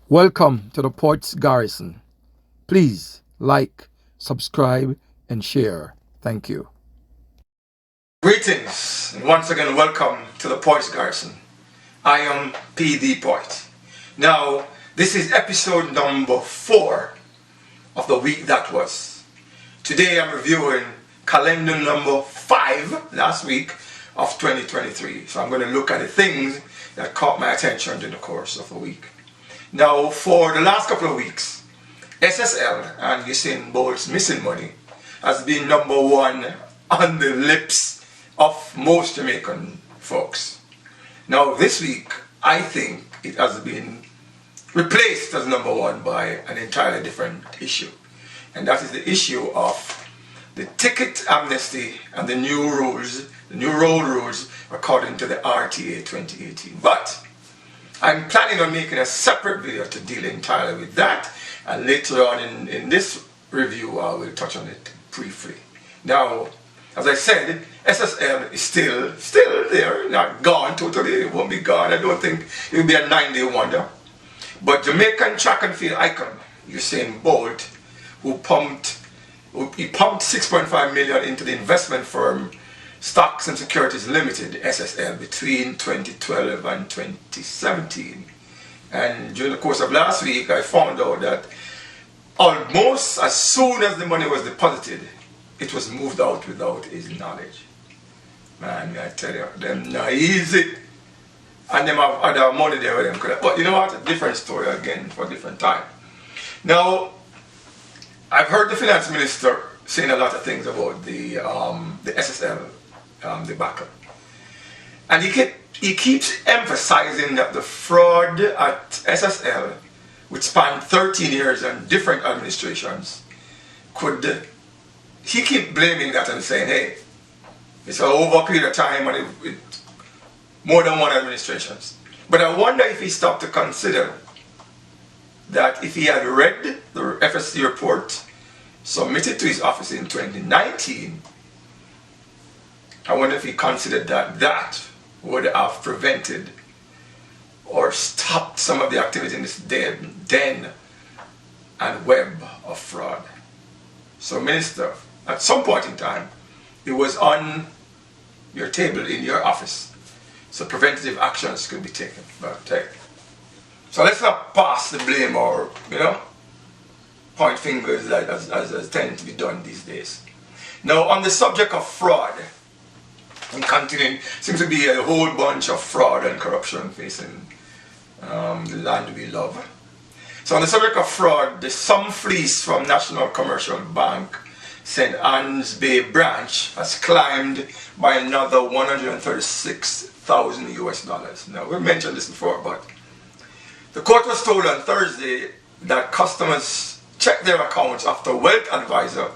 Welcome to the Ports Garrison. Please like, subscribe, and share. Thank you. Greetings, and once again welcome to the Ports Garrison. I am PD Port. Now, this is episode number 4 of the week that was. Today I'm reviewing calendar number 5 last week of 2023. So I'm going to look at the things that caught my attention during the course of the week. Now, for the last couple of weeks, SSL and Usain Bolt's missing money has been number 1 on the lips of most Jamaican folks. Now, this week, I think it has been replaced as number 1 by an entirely different issue. And that is the issue of the ticket amnesty and the new rules, the new road rules according to the RTA 2018. But I'm planning on making a separate video to deal entirely with that, and later on in this review I will touch on it briefly. Now, as I said, SSL is still there, not gone totally. It won't be gone. I don't think it will be a 9-day wonder. But Jamaican track and field icon Usain Bolt, he pumped 6.5 million into the investment firm Stocks and Securities Limited, SSL, between 2012 and 2017. And during the course of last week, I found out that almost as soon as the money was deposited, it was moved out without his knowledge. Man, I tell you, them not easy. And them have other money there with them. But you know what? A different story again for a different time. Now, I've heard the finance minister saying a lot of things about the SSL debacle. And he keeps emphasizing that the fraud at SSL, which spanned 13 years and different administrations, he keeps blaming that and saying, hey, it's an over a period of time and it more than one administrations. But I wonder if he stopped to consider that if he had read the FSC report submitted to his office in 2019, I wonder if he considered that would have prevented or stopped some of the activity in this den and web of fraud. So, Minister, at some point in time, it was on your table in your office, so preventative actions could be taken. But so let's not pass the blame or, point fingers as tend to be done these days. Now, on the subject of fraud, and continuing, seems to be a whole bunch of fraud and corruption facing the land we love. So on the subject of fraud, the sum fleece from National Commercial Bank St. Ann's Bay branch has climbed by another $136,000 US. Now, we've mentioned this before, but the court was told on Thursday that customers checked their accounts after wealth advisor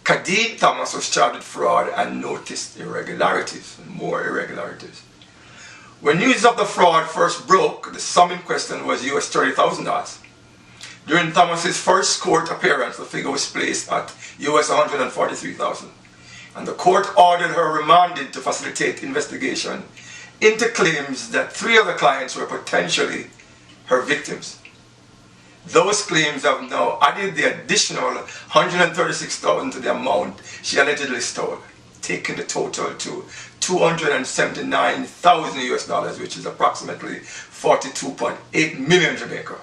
Khadid Thomas was charged with fraud and noticed irregularities, more irregularities. When news of the fraud first broke, the sum in question was US $30,000. During Thomas's first court appearance, the figure was placed at US $143,000, and the court ordered her remanded to facilitate investigation into claims that 3 other clients were potentially her victims. Those claims have now added the additional $136,000 to the amount she allegedly stole, taking the total to $279,000 US, which is approximately 42.8 million Jamaica.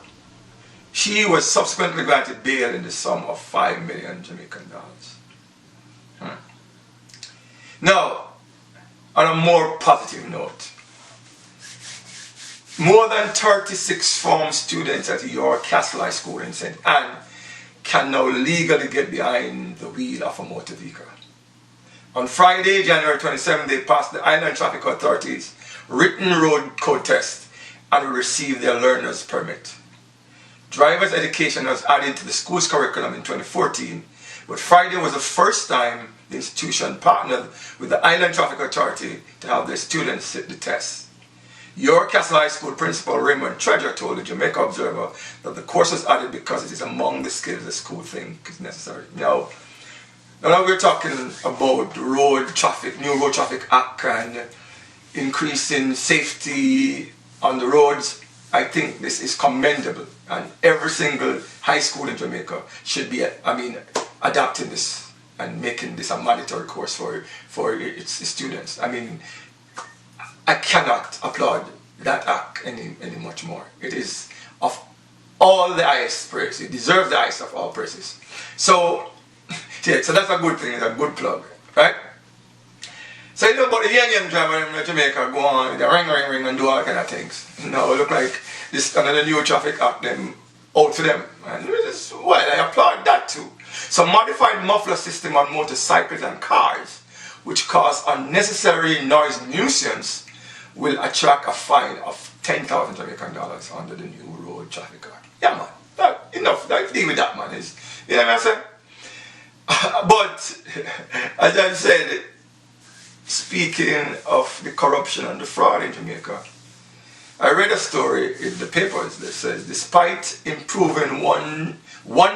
She was subsequently granted bail in the sum of 5 million Jamaican dollars. Now, on a more positive note, more than 36 former students at York Castle High School in St. Anne can now legally get behind the wheel of a motor vehicle. On Friday, January 27, they passed the Island Traffic Authority's written road code test and will receive their learner's permit. Driver's education was added to the school's curriculum in 2014, but Friday was the first time the institution partnered with the Island Traffic Authority to have their students sit the test. York Castle High School Principal Raymond Treasure told the Jamaica Observer that the course was added because it is among the skills the school thinks is necessary. Now we're talking about road traffic, new road traffic act and increasing safety on the roads. I think this is commendable, and every single high school in Jamaica should be, adapting this and making this a mandatory course for its students. I mean, I cannot applaud that act any much more. It is of all the highest praise. It deserves the highest of all praises. So, yeah, so that's a good thing. It's a good plug, right? So you know about the young driver in Jamaica go on, they ring and do all kind of things. Now it look like this another new traffic act them out for them. And well, I applaud that too. So modified muffler system on motorcycles and cars, which cause unnecessary noise nuisance, will attract a fine of 10,000 Jamaican dollars under the new road traffic act. Yeah, man. Enough. Deal with that, man. You know what I'm saying? But as I said, speaking of the corruption and the fraud in Jamaica, I read a story in the papers that says despite improving one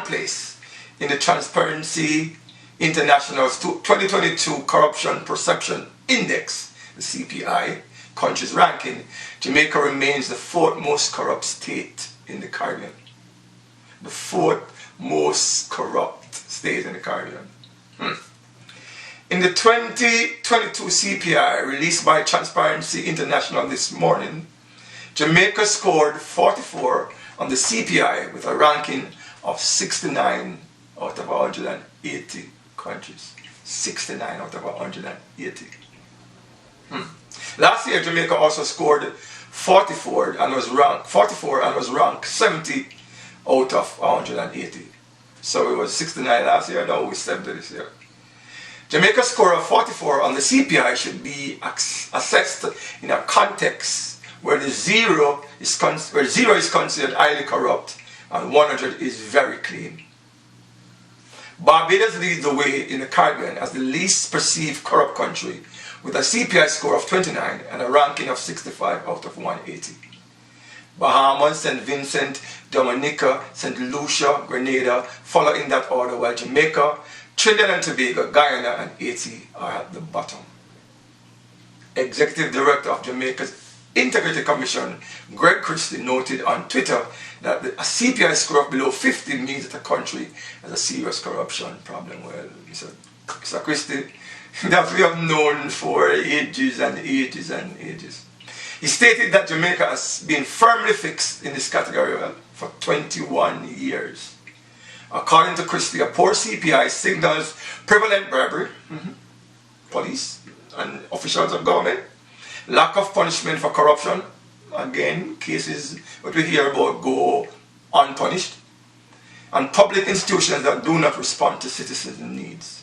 place in the Transparency International's 2022 Corruption Perception Index, the CPI, country's ranking, Jamaica remains the fourth most corrupt state in the Caribbean. The fourth most corrupt state in the Caribbean. In the 2022 CPI released by Transparency International this morning, Jamaica scored 44 on the CPI with a ranking of 69 out of 180 countries. 69 out of 180. Last year, Jamaica also scored 44 and was ranked 70 out of 180. So it was 69 last year, now we're 70 this year. Jamaica's score of 44 on the CPI should be assessed in a context where zero is considered highly corrupt and 100 is very clean. Barbados leads the way in the Caribbean as the least perceived corrupt country with a CPI score of 29 and a ranking of 65 out of 180. Bahamas, St. Vincent, Dominica, St. Lucia, Grenada follow in that order, while Jamaica, Trinidad and Tobago, Guyana and Haiti are at the bottom. Executive Director of Jamaica's Integrity Commission, Greg Christie, noted on Twitter that a CPI score of below 50 means that a country has a serious corruption problem. Well, Mr. Christie, that we have known for ages and ages and ages. He stated that Jamaica has been firmly fixed in this category for 21 years. According to Christie, a poor CPI signals prevalent bribery, police and officials of government, lack of punishment for corruption, again, cases what we hear about go unpunished, and public institutions that do not respond to citizens' needs.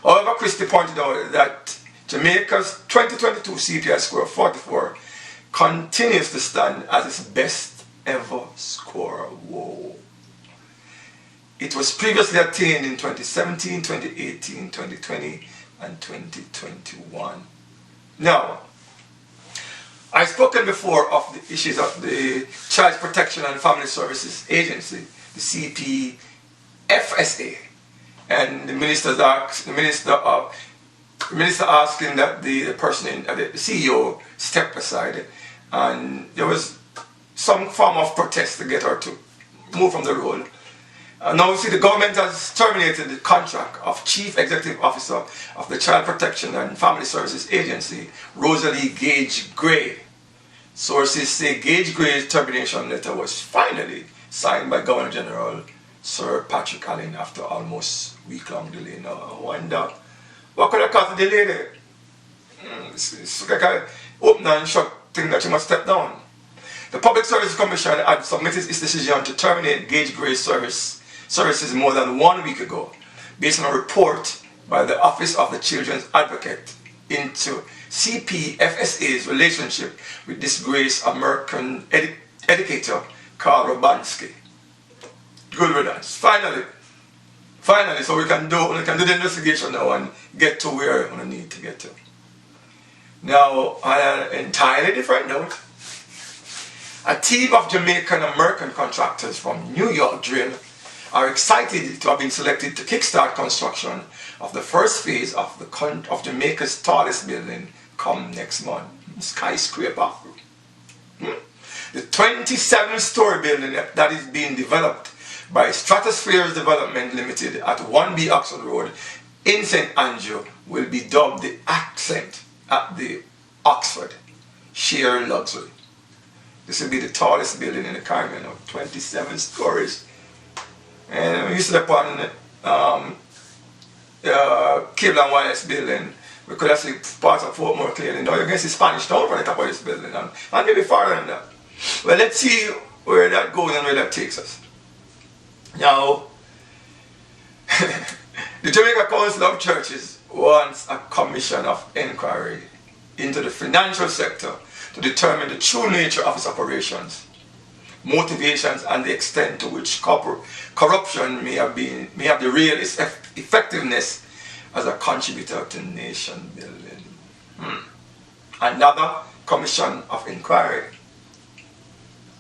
However, Christie pointed out that Jamaica's 2022 CPI score of 44 continues to stand as its best ever score. Whoa. It was previously attained in 2017, 2018, 2020, and 2021. Now, I've spoken before of the issues of the Child Protection and Family Services Agency, the CPFSA, and the minister asking that the person the CEO step aside, and there was some form of protest to get her to move from the role. Now we see the government has terminated the contract of Chief Executive Officer of the Child Protection and Family Services Agency, Rosalie Gage Gray. Sources say Gage Gray's termination letter was finally signed by Governor General Sir Patrick Allen after almost week-long delay. Now I wonder what could have caused the delay there? It's like an open and shut thing that you must step down. The Public Service Commission had submitted its decision to terminate Gage Gray's services more than 1 week ago, based on a report by the Office of the Children's Advocate into CPFSA's relationship with disgraced American educator Carl Robansky. Good riddance. Finally, so we can do the investigation now and get to where we need to get to. Now, on an entirely different note, a team of Jamaican American contractors from New York Drill are excited to have been selected to kickstart construction of the first phase of Jamaica's tallest building come next month, skyscraper. The 27-story building that is being developed by Stratospheres Development Limited at 1B Oxford Road in St. Andrew will be dubbed the Accent at the Oxford Sheer Luxury. This will be the tallest building in the Caribbean, of 27 stories. And we used to live on Cable and Wireless building. We could have seen parts of Fort Moore clearly. Now you can see Spanish Town from the top of this building, and maybe farther than that. Well, let's see where that goes and where that takes us. Now, the Jamaica Council of Churches wants a commission of inquiry into the financial sector to determine the true nature of its operations, motivations, and the extent to which corruption may have the real effectiveness as a contributor to nation building. Another commission of inquiry.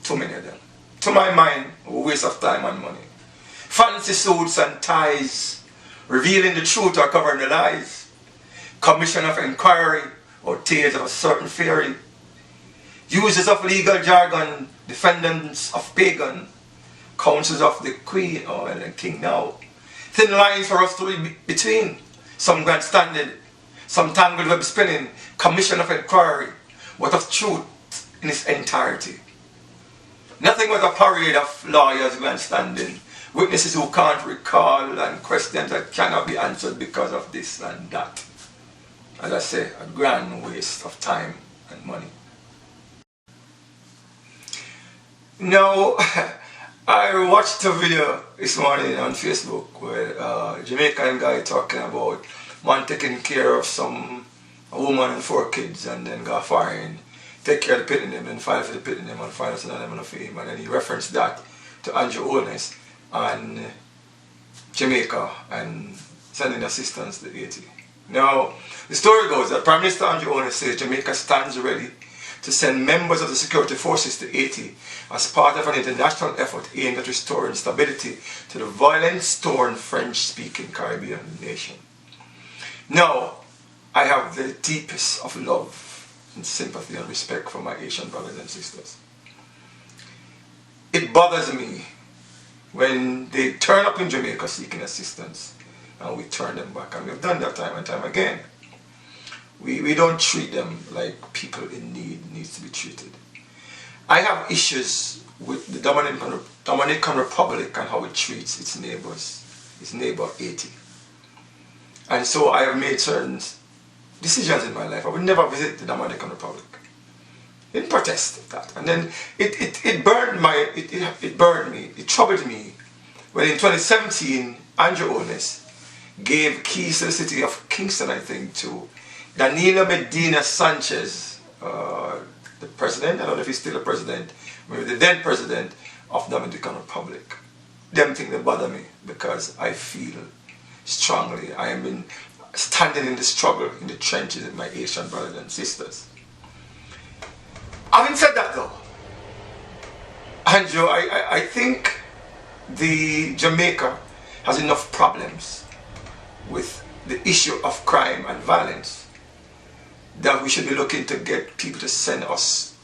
Too many of them. To my mind, a waste of time and money. Fancy suits and ties, revealing the truth or covering the lies. Commission of inquiry or tales of a certain fairy. Users of legal jargon, defendants of pagan, counsels of the queen or the king now. Thin lines for us to read between. Some grandstanding, some tangled web spinning. Commission of inquiry, what of truth in its entirety. Nothing but a parade of lawyers grandstanding, witnesses who can't recall, and questions that cannot be answered because of this and that. As I say, a grand waste of time and money. Now, I watched a video this morning on Facebook where a Jamaican guy talking about man taking care of a woman and 4 kids and then got foreign, take care of the pitting them and file for the pitting them and file for them for him, and then he referenced that to Andrew Holness and Jamaica and sending assistance to Haiti. Now, the story goes that Prime Minister Andrew Holness says Jamaica stands ready to send members of the security forces to Haiti as part of an international effort aimed at restoring stability to the violence-torn French-speaking Caribbean nation. Now, I have the deepest of love and sympathy and respect for my Asian brothers and sisters. It bothers me when they turn up in Jamaica seeking assistance and we turn them back, and we've done that time and time again. We don't treat them like people in need needs to be treated. I have issues with the Dominican Republic and how it treats its neighbors, its neighbor Haiti. And so I have made certain decisions in my life. I would never visit the Dominican Republic in protest of that. And then it burned me, it troubled me when in 2017 Andrew Holness gave keys to the city of Kingston, I think, to Danilo Medina Sanchez, the president, I don't know if he's still a president, maybe the then president of the Dominican Republic. Them things that bother me because I feel strongly I am standing in the struggle in the trenches with my Asian brothers and sisters. Having said that though, Andrew, I think the Jamaica has enough problems with the issue of crime and violence that we should be looking to get people to send us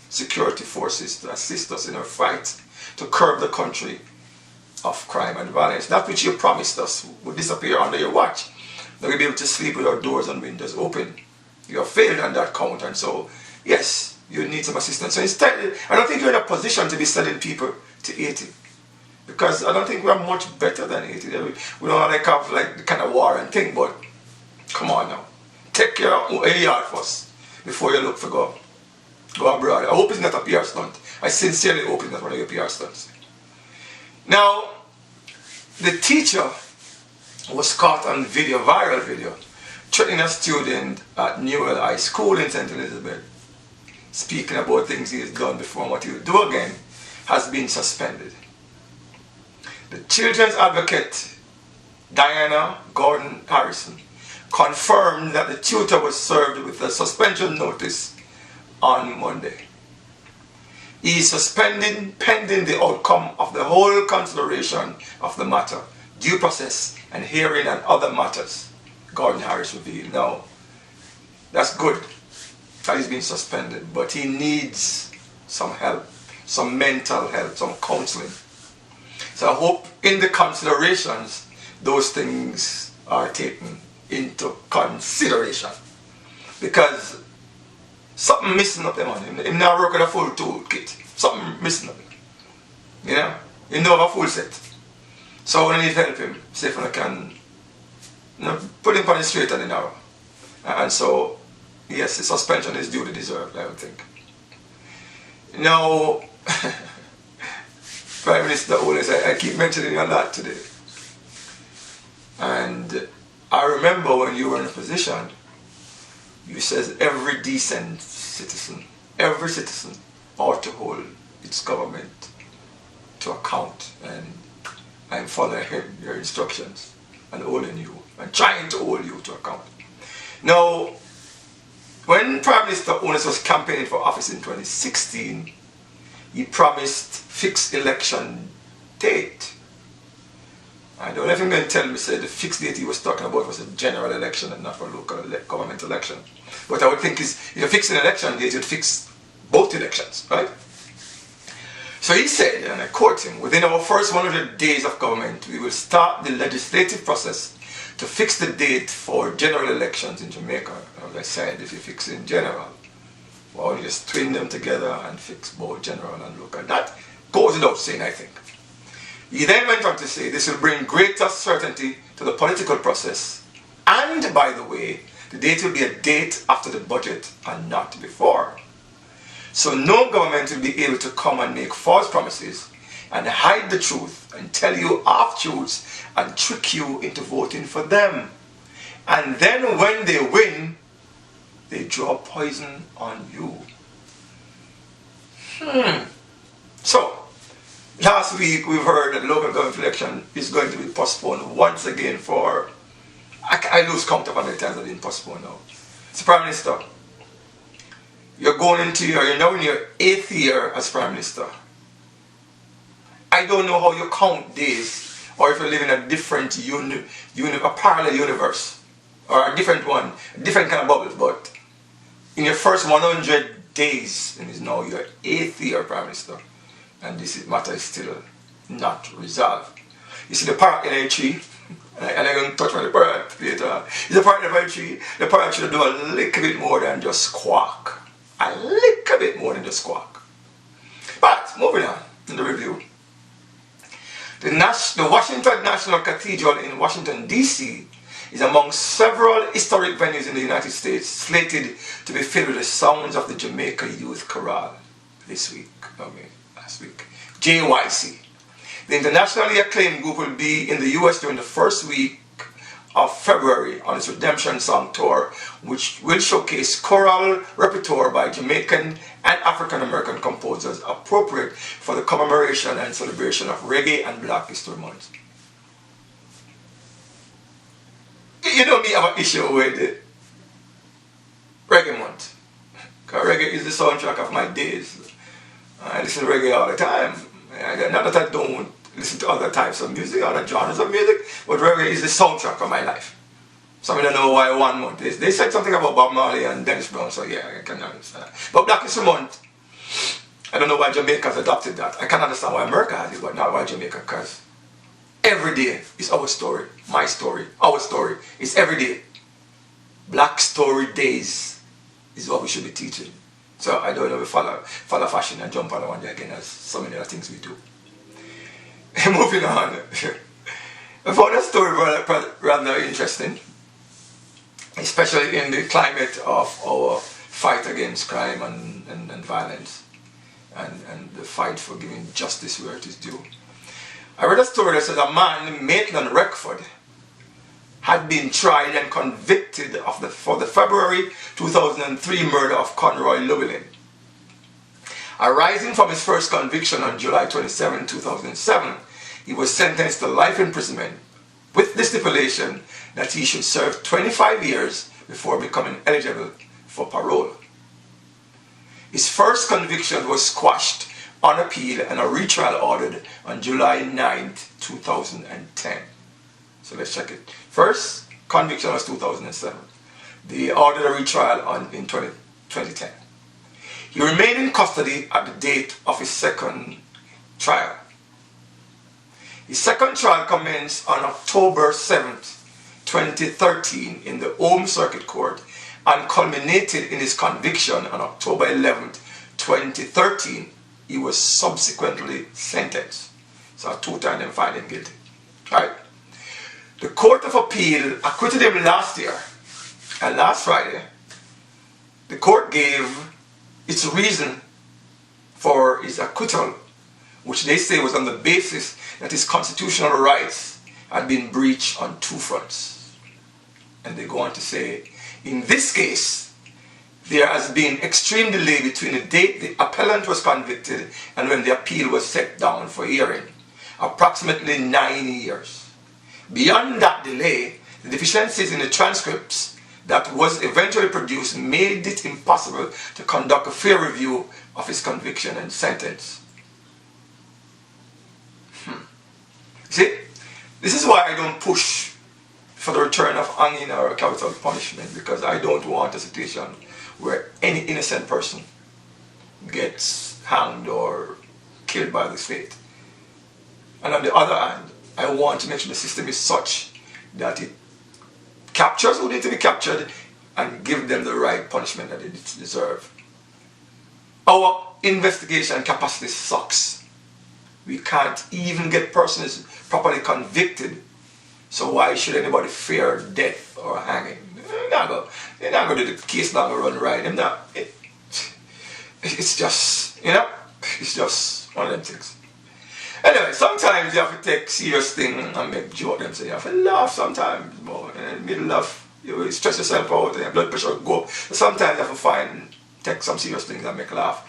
security forces to assist us in our fight to curb the country of crime and violence. That which you promised us would disappear under your watch. That we'll be able to sleep with our doors and windows open. You have failed on that count, and so, yes, you need some assistance. So instead, I don't think you're in a position to be sending people to Haiti. Because I don't think we're much better than Haiti. We don't have like the kind of war and thing, but come on now. Take care of your yard first before you look for go abroad. I hope it's not a PR stunt. I sincerely hope it's not one of your PR stunts. Now, the teacher was caught on video, viral video, threatening a student at Newell High School in St. Elizabeth, speaking about things he has done before and what he will do again, has been suspended. The children's advocate, Diana Gordon Harrison, confirmed that the tutor was served with a suspension notice on Monday. He is suspended pending the outcome of the whole consideration of the matter, due process and hearing and other matters, Gordon Harris revealed. Now, that's good that he's been suspended, but he needs some help. some mental health, some counseling. So I hope in the considerations, those things are taken into consideration. Because something missing up there, man. Him not work with a full toolkit. Something missing up there. You know? He don't have a full set. So I need to help him, see if I can, you know, put him on the straight and the narrow. And so, yes, the suspension is duly deserved, I would think. Now, Prime Minister always, I keep mentioning a lot today. And I remember when you were in a position, you said every decent citizen, every citizen ought to hold its government to account. And I'm following your instructions and holding you, and trying to hold you to account. Now, when Prime Minister Onus was campaigning for office in 2016, he promised fixed election date. I don't know if I'm going to tell me, say the fixed date he was talking about was a general election and not for local government election. But I would think if you fix an election date, you'd fix both elections, right? So he said, and I quote him, "Within our first 100 days of government, we will start the legislative process to fix the date for general elections in Jamaica." As I said, if you fix in general, well, you just twin them together and fix both general and local. That goes without saying, I think. He then went on to say, "This will bring greater certainty to the political process. And, by the way, the date will be a date after the budget and not before. So no government will be able to come and make false promises and hide the truth and tell you half-truths and trick you into voting for them. And then when they win, they draw poison on you." So, last week we've heard that the local government election is going to be postponed once again for, I lose count of how many times it's been postponed now. So Prime Minister, you're now in your 8th year as Prime Minister. I don't know how you count days, or if you live in a different a parallel universe, or a different one, a different kind of bubble, but in your first 100 days, and it's now your 8th year Prime Minister, and this matter is still not resolved. You see the parrot in a tree, and I'm going to touch on the parrot later. It's a parrot in a tree. The parrot should do a little bit more than just squawk. A little bit more than just squawk. But, moving on in the review. The Washington National Cathedral in Washington, D.C. is among several historic venues in the United States slated to be filled with the sounds of the Jamaica Youth Chorale last week. JYC. The internationally acclaimed group will be in the US during the first week of February on its Redemption Song Tour, which will showcase choral repertoire by Jamaican and African American composers appropriate for the commemoration and celebration of Reggae and Black History Month. You know me have an issue with Reggae Month, because reggae is the soundtrack of my days. I listen to reggae all the time. Not that I don't listen to other types of music, other genres of music, but reggae is the soundtrack of my life. Some of you don't know why 1 month is. They said something about Bob Marley and Dennis Brown, so yeah, I can understand. But Black History Month, I don't know why Jamaica has adopted that. I can understand why America has it, but not why Jamaica, because every day is our story, my story, our story. It's every day. Black Story Days is what we should be teaching. So I don't know if we follow fashion and jump on one day again, as so many other things we do. Moving on. I found that story rather interesting, especially in the climate of our fight against crime and violence, and the fight for giving justice where it is due. I read a story that says a man named Maitland Reckford had been tried and convicted for the February 2003 murder of Conroy Llewellyn. Arising from his first conviction on July 27, 2007, he was sentenced to life imprisonment with the stipulation that he should serve 25 years before becoming eligible for parole. His first conviction was squashed on appeal and a retrial ordered on July 9, 2010. So let's check it. First conviction was 2007. They ordered a retrial in 2010. He remained in custody at the date of his second trial. His second trial commenced on October 7th, 2013 in the Home Circuit Court and culminated in his conviction on October 11th, 2013. He was subsequently sentenced. So 2 times they found him guilty. Right? The Court of Appeal acquitted him last year, and last Friday the court gave its reason for his acquittal, which they say was on the basis that his constitutional rights had been breached on 2 fronts. And they go on to say, in this case, there has been extreme delay between the date the appellant was convicted and when the appeal was set down for hearing, approximately 9 years. Beyond that delay, the deficiencies in the transcripts that was eventually produced made it impossible to conduct a fair review of his conviction and sentence. See, this is why I don't push for the return of hanging or capital punishment, because I don't want a situation where any innocent person gets hanged or killed by the state. And on the other hand, I want to make sure the system is such that it captures who need to be captured and give them the right punishment that they deserve. Our investigation capacity sucks. We can't even get persons properly convicted, so why should anybody fear death or hanging? They're not going to do the case, not going to run right. It's just, it's just one of them things. Anyway, sometimes you have to take serious things and make joke them, so you have to laugh sometimes, but in the middle of, you stress yourself out and your blood pressure go up. Sometimes you have to take some serious things and make laugh.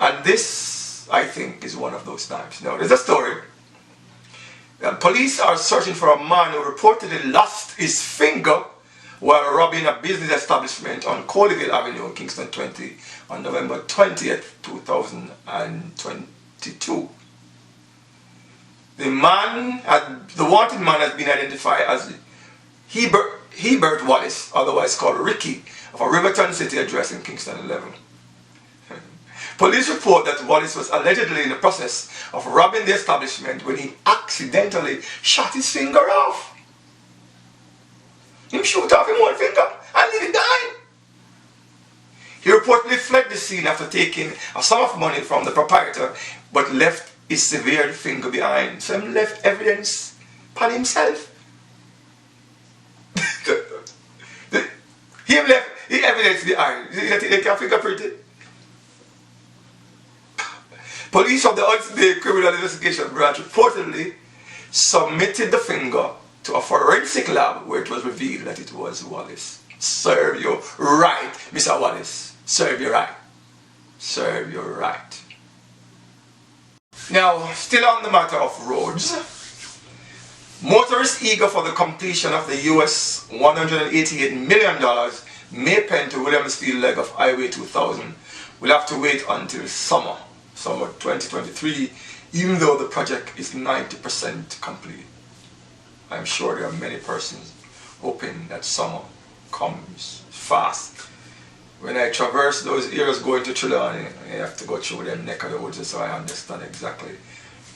And this, I think, is one of those times. Now, there's a story. Police are searching for a man who reportedly lost his finger while robbing a business establishment on Coleyville Avenue in Kingston 20 on November 20th, 2022. The wanted man has been identified as Hebert Wallace, otherwise called Ricky, of a Riverton City address in Kingston 11. Police report that Wallace was allegedly in the process of robbing the establishment when he accidentally shot his finger off. He shoot off him one finger and leave it behind. He reportedly fled the scene after taking a sum of money from the proprietor, but left his severed finger behind. So he left evidence upon himself. He left the evidence behind. They can fingerprint it. Police of the Hudson Bay Criminal Investigation Branch reportedly submitted the finger to a forensic lab where it was revealed that it was Wallace. Serve you right, Mr. Wallace. Serve you right. Serve you right. Now, still on the matter of roads, motorists eager for the completion of the US $188 million Maypen to Williamsfield leg of Highway 2000 will have to wait until summer 2023, even though the project is 90% complete. I'm sure there are many persons hoping that summer comes fast. When I traverse those areas going to Trelawney, I have to go through them neck of the woods so I understand exactly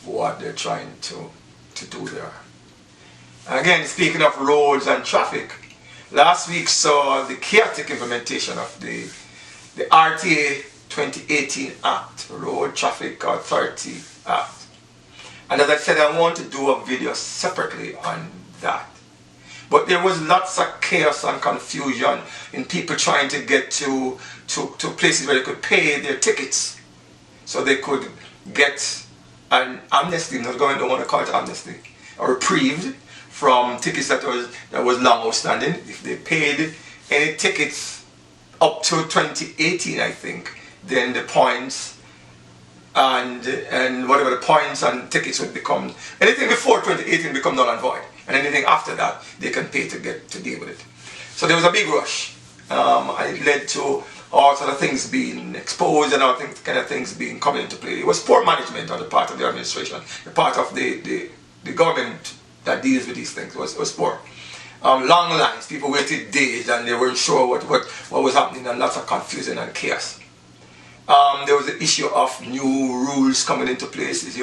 what they're trying to do there. Again, speaking of roads and traffic, last week saw the chaotic implementation of the RTA 2018 Act, Road Traffic Authority Act. And as I said, I want to do a video separately on that. But there was lots of chaos and confusion in people trying to get to places where they could pay their tickets so they could get an amnesty. I don't want to call it amnesty, or reprieved from tickets that was long outstanding. If they paid any tickets up to 2018, I think, then the points and whatever the points and tickets would become, anything before 2018 become null and void, and anything after that they can pay to deal with it. So there was a big rush, and it led to all sort of things being exposed and all kind of things coming into play. It was poor management on the part of the administration, the part of the government that deals with these things was poor. Long lines, people waited days and they weren't sure what was happening, and lots of confusion and chaos. There was the issue of new rules coming into place. If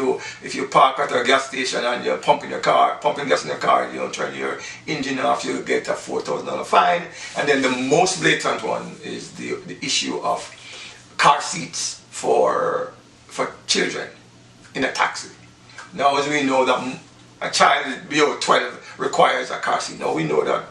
you park at a gas station and you're pumping gas in your car, you don't turn your engine off, you get a $4,000 fine. And then the most blatant one is the issue of car seats for children in a taxi. Now, as we know that a child below 12 requires a car seat. Now we know that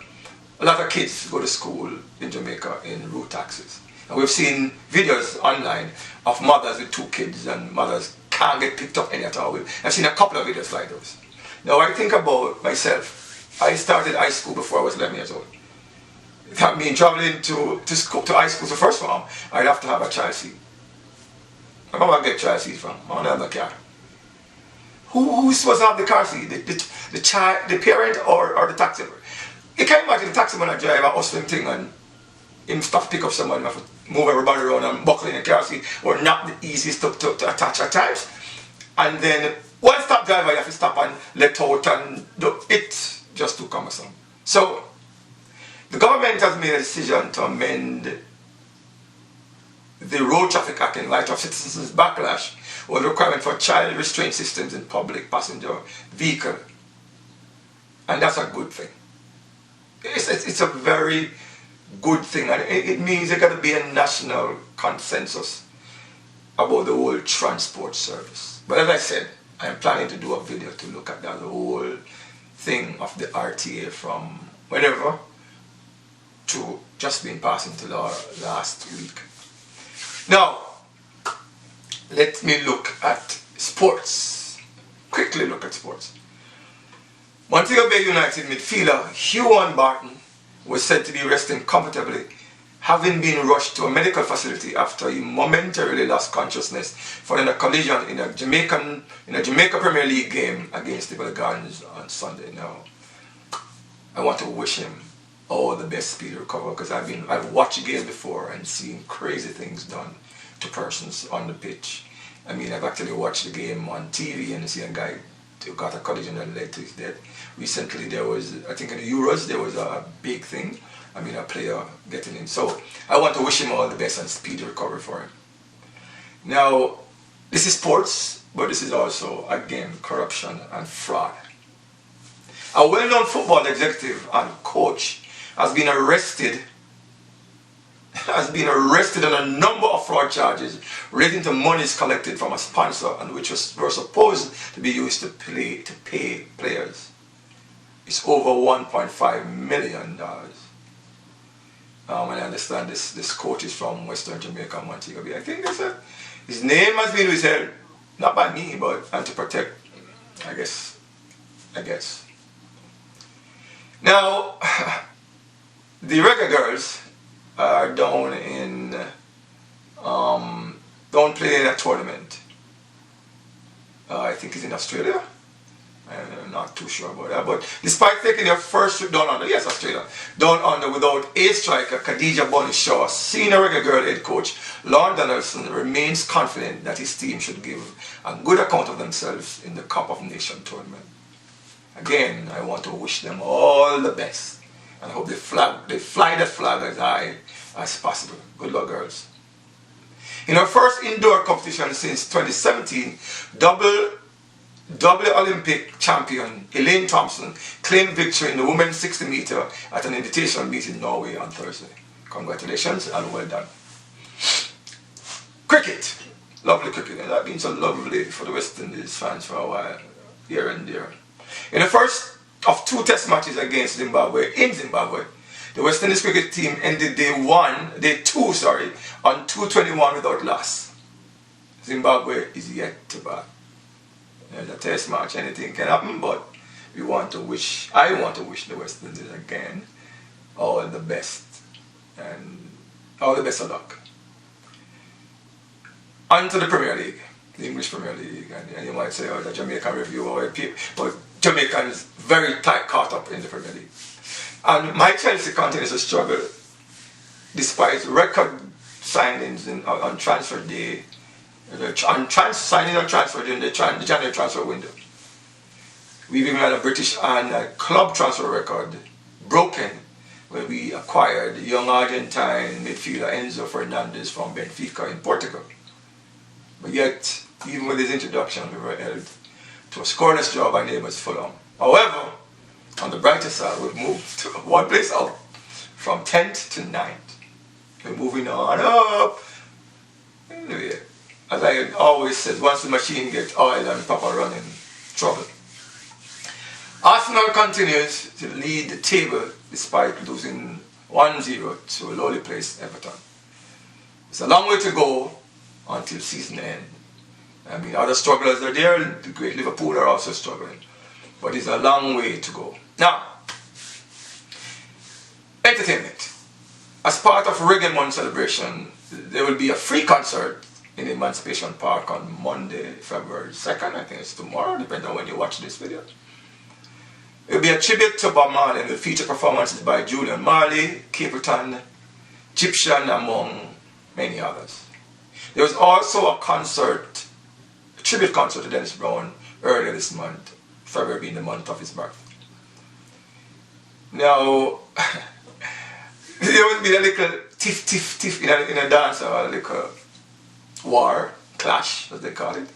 a lot of kids go to school in Jamaica in road taxis. And we've seen videos online of mothers with 2 kids and mothers can't get picked up any at all. I've seen a couple of videos like those. Now I think about myself. I started high school before I was 11 years old. That means traveling to high school to first form, I'd have to have a child seat. I don't know where I get child seat from. I don't have a car. Who's supposed to have the car seat? The child, the parent, or the taxi? You can't imagine the taxi man drive a hustling thing and him stop pick up someone and have to move everybody around and buckle in the car seat, or not the easiest to attach at times. And then one stop driver you have to stop and let out, and it's just too cumbersome. So the government has made a decision to amend the Road Traffic Act in light of citizens' backlash over the requirement for child restraint systems in public passenger vehicle. And that's a good thing. It's a very good thing, and it means there got to be a national consensus about the whole transport service. But as I said, I'm planning to do a video to look at that whole thing of the RTA from whenever to just being passed into law last week. Now, let me look at sports. Quickly look at sports. Montego Bay United midfielder Huon Barton was said to be resting comfortably, having been rushed to a medical facility after he momentarily lost consciousness following a collision in a Jamaica Premier League game against the Gardens on Sunday. Now, I want to wish him all the best speedy recovery, because I've watched games before and seen crazy things done to persons on the pitch. I mean, I've actually watched the game on TV and see a guy who got a collision that led to his death. Recently there was, I think in the Euros, there was a big thing. I mean, a player getting in. So I want to wish him all the best and speedy recovery for him. Now, this is sports, but this is also, again, corruption and fraud. A well-known football executive and coach has been arrested on a number of fraud charges relating to monies collected from a sponsor and which were supposed to be used to pay players. It's over $1.5 million. And I understand this coach is from Western Jamaica, Montego Bay. I think his name has been withheld, not by me, but and to protect, I guess. Now, the Reggae Girls are down playing in a tournament. I think it's in Australia. I'm not too sure about that. But despite taking their first trip down under, yes, Australia, down under without ace striker Khadija Bunny Shaw, senior Reggae Girl head coach Lon Donaldson remains confident that his team should give a good account of themselves in the Cup of Nations tournament. Again, I want to wish them all the best, and I hope they fly the flag as high as possible. Good luck, girls. In her first indoor competition since 2017, double Olympic champion Elaine Thompson claimed victory in the women's 60 meter at an invitational meet in Norway on Thursday. Congratulations and well done. Cricket. Lovely cricket, and that's been so lovely for the West Indies fans for a while, here and there. In the first of 2 test matches against Zimbabwe, the West Indies cricket team ended day 2 on 221 without loss. Zimbabwe is yet to bat. In a test match, anything can happen, but I want to wish the West Indies again all the best, and all the best of luck. On to the Premier League, the English Premier League, and you might say, oh, the Jamaican review, but Jamaicans very tight caught up in the Premier League. And my Chelsea continues to struggle despite record signings on transfer day, signing on transfer during the January transfer window. We've even had a British and a club transfer record broken when we acquired young Argentine midfielder Enzo Fernandez from Benfica in Portugal. But yet, even with his introduction, we were held to a scoreless draw by neighbours Fulham. However, on the brighter side, we've moved to one place up from 10th to 9th. We're moving on up. Anyway, as I always said, once the machine gets oil and proper running, trouble. Arsenal continues to lead the table despite losing 1-0 to a lowly placed Everton. It's a long way to go until season end. I mean, other strugglers are there, the great Liverpool are also struggling. But it's a long way to go. Now, entertainment. As part of Reggae Month celebration, there will be a free concert in Emancipation Park on Monday, February 2nd. I think it's tomorrow, depending on when you watch this video. It will be a tribute to Bob Marley and will feature performances by Julian Marley, Capleton, Egyptian, among many others. There was also a tribute concert to Dennis Brown earlier this month, February being the month of his birth. Now, there would be a little tiff in a dance, or a little war, clash, as they call it.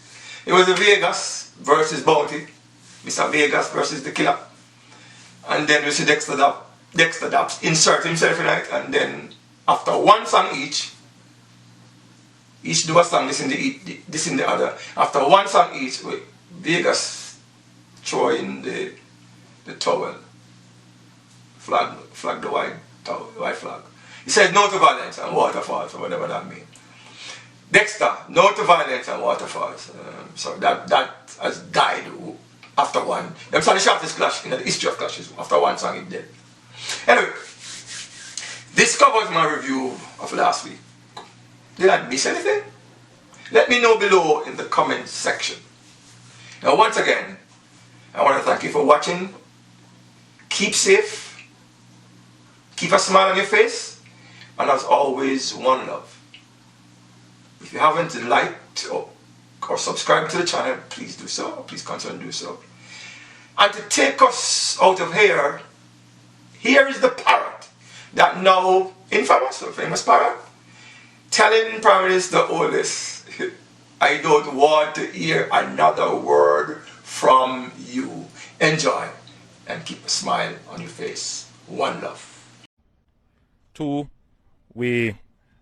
It was the Vegas versus Bounty, Mr. Vegas versus the Killer. And then we see Dexter Daps insert himself in it, and then after one song each do a song, this in the other. After one song each, Vegas throw in the towel, flag the white flag. He said no to violence and waterfalls, or whatever that means. Dexter, no to violence and waterfalls. So that has died after one. Them saw the shortest clash in the history of clashes. After one song, it did. Anyway, this covers my review of last week. Did I miss anything? Let me know below in the comments section. Now, once again, I want to thank you for watching. Keep safe. Keep a smile on your face. And as always, one love. If you haven't liked or subscribed to the channel, please do so. Please consider doing so. And to take us out of here is the parrot, that now infamous or famous parrot, telling Prime Minister Olis, I don't want to hear another word from you. Enjoy and keep a smile on your face. One love. Two, we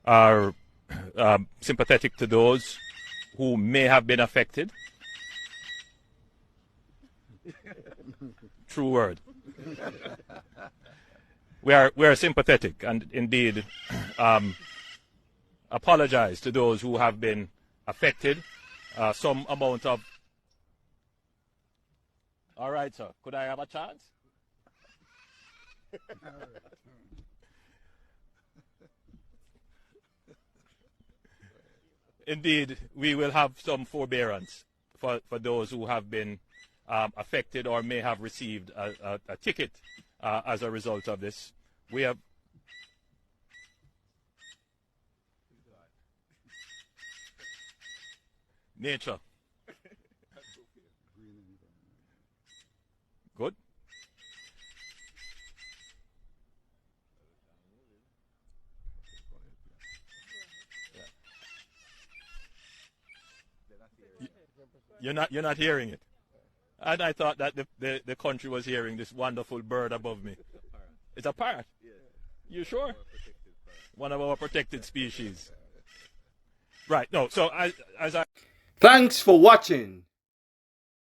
are sympathetic to those who may have been affected. True word. We are sympathetic and indeed apologize to those who have been affected. Some amount of... All right, sir. Could I have a chance? Indeed, we will have some forbearance for those who have been affected or may have received a ticket as a result of this. We have... Nature. Good. You're not hearing it. And I thought that the country was hearing this wonderful bird above me. It's a parrot. You sure? One of our protected species. Right. No. So as I... Thanks for watching.